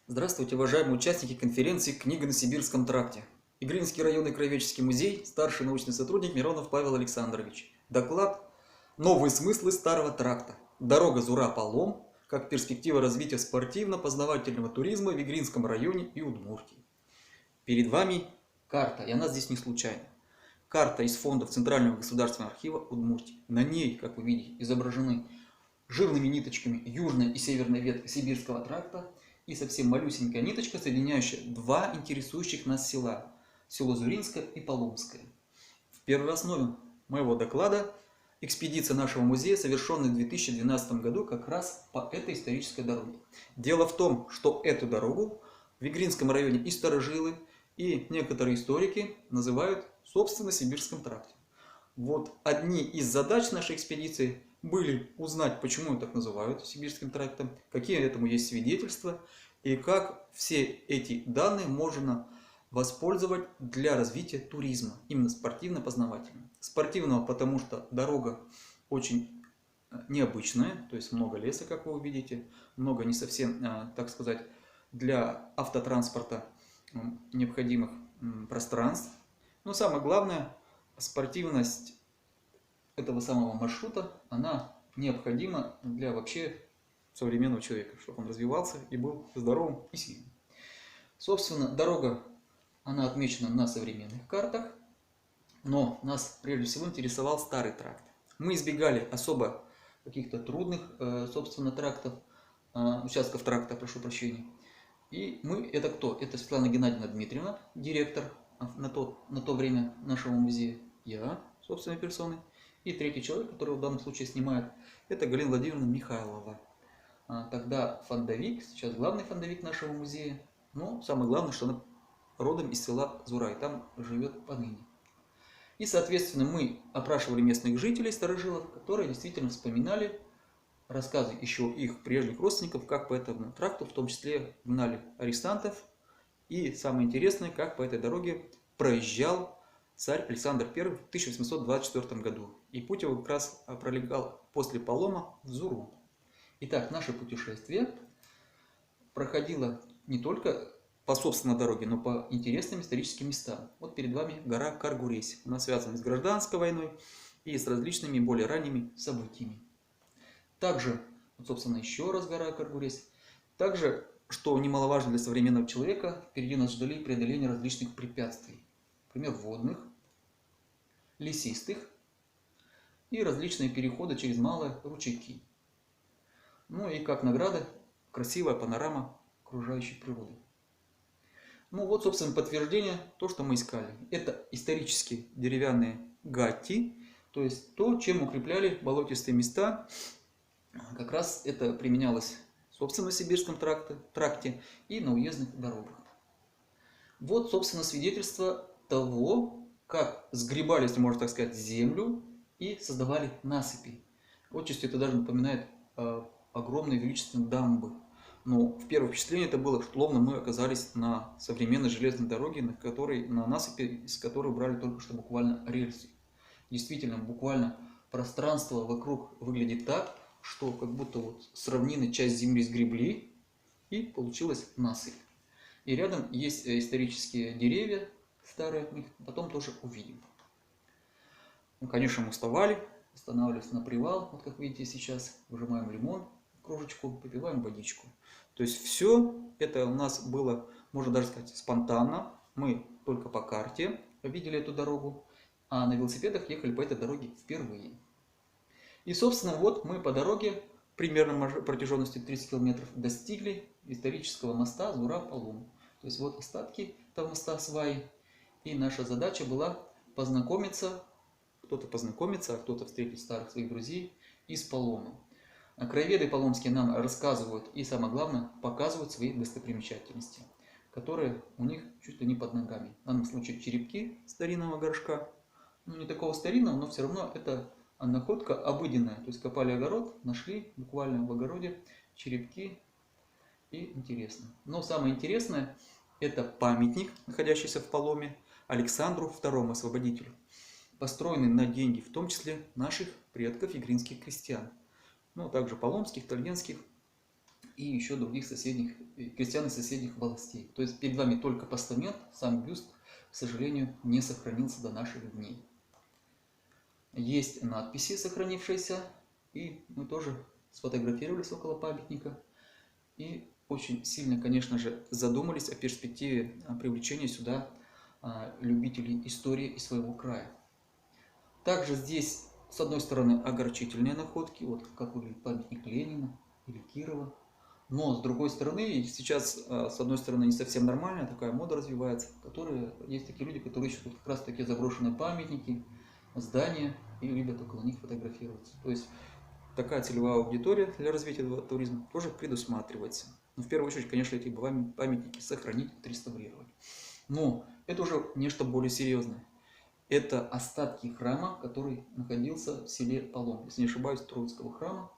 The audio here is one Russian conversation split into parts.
Здравствуйте, уважаемые участники конференции «Книга на Сибирском тракте». Игринский районный краеведческий музей, старший научный сотрудник Миронов Павел Александрович. Доклад «Новые смыслы старого тракта. Дорога Зура-Палом. Как перспектива развития спортивно-познавательного туризма в Игринском районе и Удмуртии». Перед вами карта, и она здесь не случайна. Карта из фондов Центрального государственного архива Удмуртии. На ней, как вы видите, изображены жирными ниточками южная и северная ветка Сибирского тракта и совсем малюсенькая ниточка, соединяющая два интересующих нас села. Село Зуринское и Паломское. В первооснове моего доклада экспедиция нашего музея, совершенная в 2012 году как раз по этой исторической дороге. Дело в том, что эту дорогу в Игринском районе и старожилы, и некоторые историки называют, собственно, Сибирским трактом. Вот одни из задач нашей экспедиции были узнать, почему ее так называют Сибирским трактом, какие этому есть свидетельства, и как все эти данные можно воспользовать для развития туризма, именно спортивно-познавательного. Спортивного, потому что дорога очень необычная, то есть много леса, как вы увидите, много не совсем, так сказать, для автотранспорта необходимых пространств. Но самое главное, спортивность этого самого маршрута, она необходима для вообще современного человека, чтобы он развивался и был здоровым и сильным. Собственно, дорога, она отмечена на современных картах, но нас прежде всего интересовал старый тракт. Мы избегали особо каких-то трудных, собственно, трактов, участков тракта, прошу прощения. И мы, это кто? Это Светлана Геннадьевна Дмитриевна, директор на то время нашего музея, я, собственной персоной, и третий человек, который в данном случае снимает, это Галина Владимировна Михайлова. Тогда фондовик, сейчас главный фондовик нашего музея, но самое главное, что она родом из села Зура, и там живет поныне. И, соответственно, мы опрашивали местных жителей, старожилов, которые действительно вспоминали рассказы еще их прежних родственников, как по этому тракту, в том числе гнали арестантов. И самое интересное, как по этой дороге проезжал царь Александр I в 1824 году. И путь его как раз пролегал после Палома в Зуру. Итак, наше путешествие проходило не только по собственной дороге, но по интересным историческим местам. Вот перед вами гора Каргуресь. Она связана с гражданской войной и с различными более ранними событиями. Также, вот, собственно, еще раз гора Каргуресь. Также, что немаловажно для современного человека, впереди нас ждали преодоление различных препятствий. Например, водных, лесистых и различные переходы через малые ручейки. Ну и как награда, красивая панорама окружающей природы. Ну вот, собственно, подтверждение, то, что мы искали. Это исторические деревянные гатти, то есть то, чем укрепляли болотистые места. Как раз это применялось собственно в Сибирском тракте и на уездных дорогах. Вот, собственно, свидетельство того, как сгребали, если можно так сказать, землю и создавали насыпи. Отчасти это даже напоминает огромные величественные дамбы. Но в первое впечатление это было, что словно мы оказались на современной железной дороге, на насыпи, из которой брали только что буквально рельсы. Действительно, буквально пространство вокруг выглядит так, что как будто вот с равнины часть земли сгребли и получилась насыпь. И рядом есть исторические деревья старые, мы их потом тоже увидим. Ну, конечно, мы вставали, останавливались на привал, вот как видите сейчас, выжимаем лимон, кружечку, попиваем водичку. То есть все это у нас было, можно даже сказать, спонтанно. Мы только по карте видели эту дорогу, а на велосипедах ехали по этой дороге впервые. И, собственно, вот мы по дороге, примерно протяженностью 30 километров, достигли исторического моста Зура-Палом. То есть вот остатки этого моста сваи. И наша задача была познакомиться, кто-то познакомиться, а кто-то встретить старых своих друзей из Палома. Краеведы паломские нам рассказывают и, самое главное, показывают свои достопримечательности, которые у них чуть ли не под ногами. В данном случае черепки старинного горшка. Ну, не такого старинного, но все равно это находка обыденная. То есть копали огород, нашли буквально в огороде черепки. И интересно. Но самое интересное, это памятник, находящийся в Паломе, Александру II, освободителю, построенный на деньги, в том числе наших предков игринских крестьян. Ну, а также паломских, тольятских и еще других соседних, крестьян из соседних областей. То есть перед вами только постамент, сам бюст, к сожалению, не сохранился до наших дней. Есть надписи, сохранившиеся, и мы тоже сфотографировались около памятника. И очень сильно, конечно же, задумались о перспективе привлечения сюда любителей истории и своего края. Также здесь, с одной стороны, огорчительные находки, вот как выглядит памятник Ленина или Кирова. Но с другой стороны, сейчас, с одной стороны, не совсем нормальная такая мода развивается, которые, есть такие люди, которые ищут как раз такие заброшенные памятники, здания, и любят около них фотографироваться. То есть такая целевая аудитория для развития туризма тоже предусматривается. Но в первую очередь, конечно, эти памятники сохранить, отреставрировать. Но это уже нечто более серьезное. Это остатки храма, который находился в селе Полом. Если не ошибаюсь, Троицкого храма.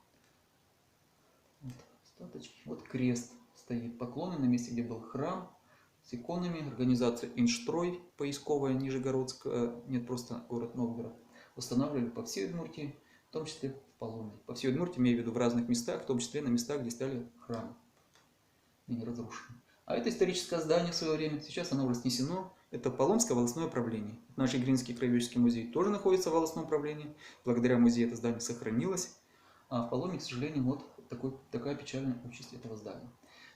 Вот остаточки. Вот крест стоит, поклоны на месте, где был храм, с иконами. Организация Инштрой, поисковая, Нижегородская, нет, просто город Новгород, устанавливали по всей Удмуртии, в том числе в Полоне. По всей Удмуртии, имею в виду в разных местах, в том числе на местах, где стояли храмы, ныне разрушены. А это историческое здание в свое время, сейчас оно разнесено. Это Полонское волостное управление. Наш Игринский краеведческий музей тоже находится в волостном управлении. Благодаря музею это здание сохранилось. А в Полоне, к сожалению, вот такая печальная участь этого здания.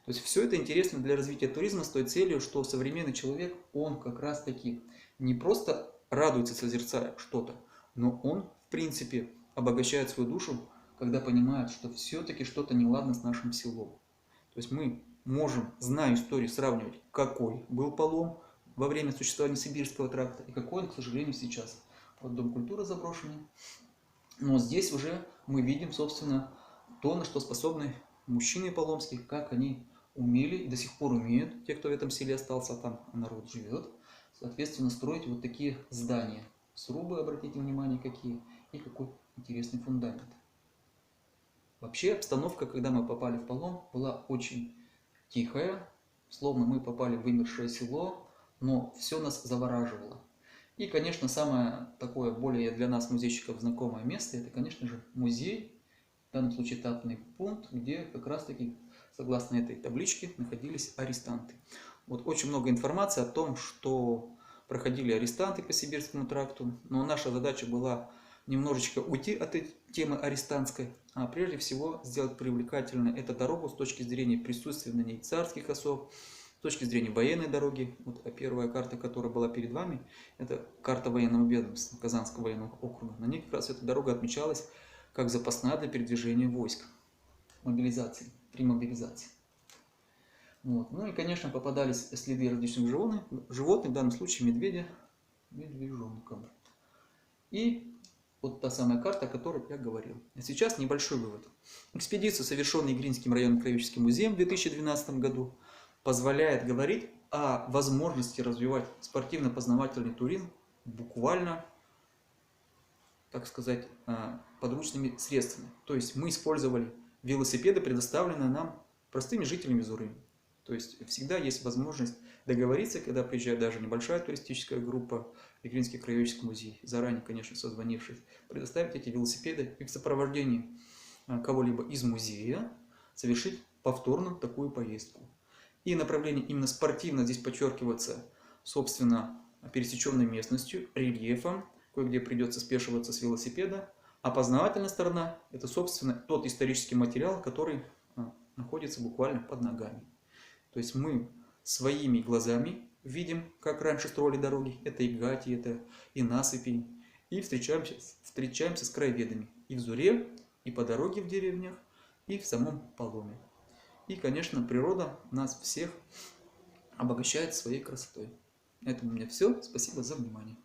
То есть все это интересно для развития туризма с той целью, что современный человек, он как раз таки не просто радуется, созерцая что-то, но он, в принципе, обогащает свою душу, когда понимает, что все-таки что-то неладно с нашим селом. То есть мы можем, зная историю, сравнивать, какой был Полом во время существования Сибирского тракта и какой он, к сожалению, сейчас. Вот Дом культуры заброшенный. Но здесь уже мы видим, собственно, то, на что способны мужчины поломские, как они умели и до сих пор умеют, те, кто в этом селе остался, а там народ живет, соответственно, строить вот такие здания. Срубы, обратите внимание, какие, и какой интересный фундамент. Вообще, обстановка, когда мы попали в Полом, была очень тихая, словно мы попали в вымершее село, но все нас завораживало. И, конечно, самое такое более для нас, музейщиков, знакомое место, это, конечно же, музей, в данном случае этапный пункт, где как раз-таки, согласно этой табличке, находились арестанты. Вот очень много информации о том, что проходили арестанты по Сибирскому тракту, но наша задача была немножечко уйти от этой темы арестантской, а прежде всего сделать привлекательной эту дорогу с точки зрения присутствия на ней царских особ, с точки зрения военной дороги. Вот первая карта, которая была перед вами, это карта военного ведомства Казанского военного округа. На ней как раз эта дорога отмечалась как запасная для передвижения войск, мобилизации, при мобилизации. Вот. Ну и, конечно, попадались следы различных животных, в данном случае медвежонка. И вот та самая карта, о которой я говорил. А сейчас небольшой вывод. Экспедиция, совершенная Игринским районным краеведческим музеем в 2012 году, позволяет говорить о возможности развивать спортивно-познавательный туризм буквально, так сказать, подручными средствами. То есть мы использовали велосипеды, предоставленные нам простыми жителями Зуры. То есть всегда есть возможность договориться, когда приезжает даже небольшая туристическая группа в Игринский краеведческий музей, заранее, конечно, созвонившись, предоставить эти велосипеды и в сопровождении кого-либо из музея совершить повторно такую поездку. И направление именно спортивно здесь подчеркивается, собственно, пересеченной местностью, рельефом, кое-где придется спешиваться с велосипеда. А познавательная сторона – это, собственно, тот исторический материал, который находится буквально под ногами. То есть мы своими глазами видим, как раньше строили дороги, это и гати, это и насыпи, и встречаемся с краеведами и в Зуре, и по дороге в деревнях, и в самом Поломе. И, конечно, природа нас всех обогащает своей красотой. На этом у меня все. Спасибо за внимание.